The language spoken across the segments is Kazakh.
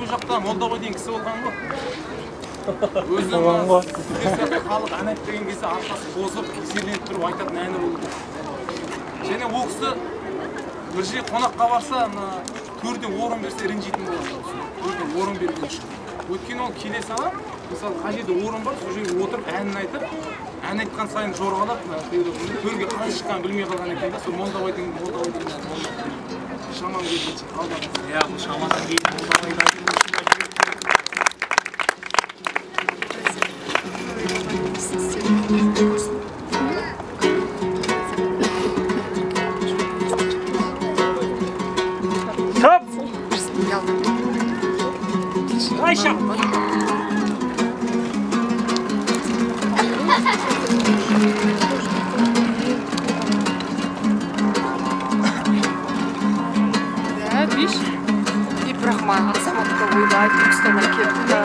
бұл жақта Молдағой деген кісі болған ғой. Өзі халық ән айтып деген кезде арқасы бозып, кеселеніп тұрып айтатын әні болды. Және ол кісі бір жерге қонаққа барса, төрде орын берсе ренжитін болады. Төрде орын берген үшін. Өйткені ол келе сала, мысалы қай жерде орын бар, сол жерге отырып әнін айтып, ән айтқан сайын жорғалап, төрге қалай шыққанын білмей қалған екен де, сол Молдағой деген шаман келгенше қалдырды. Иә, бұл шамадан кейін Молдағойда Ayşe. Да, видишь? Ибрахман, самотка выдает, что на кепке.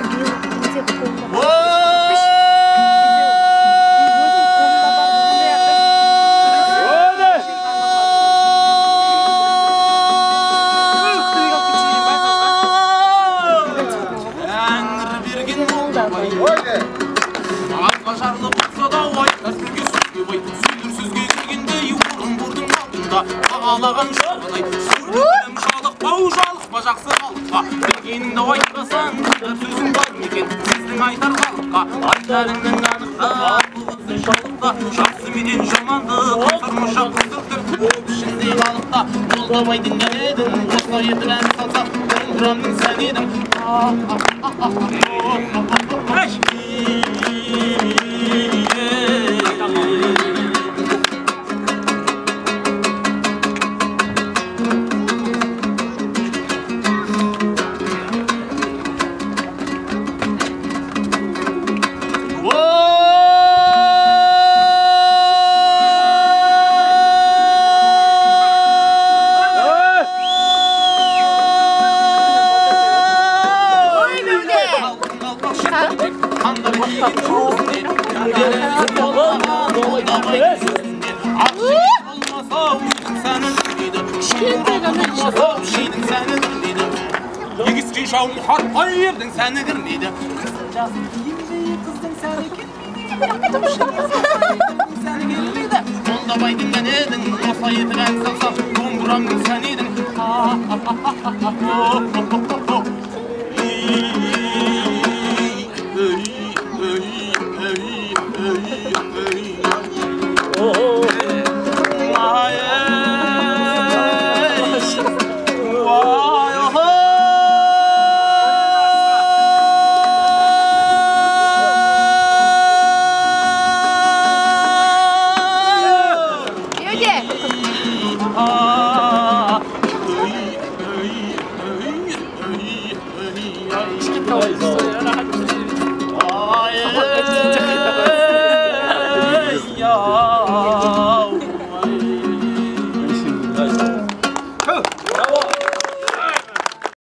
Ağlağan şarkıday, sürdürdüm şalık, bağışalık, bacaksı halıqqa. Bilgeninde aytqasan, sözün var meken, sizdin aytar halıqqa. Aytarından anıqqa, bu kızın şalıqqa. Şahsı menen jamandı, qasırmışa qısırdır, şimdi halıqqa. Moldavay dinledin, osla yetiren salsam, Qonguramның sen edim. Егістен шауым қатпай ердің сәні кірмейді. Жасын киімдей қыздың сәні келмейді. Молдавай dinlen едің, оса етіген салсам, Қонғурамның сән едің. Ya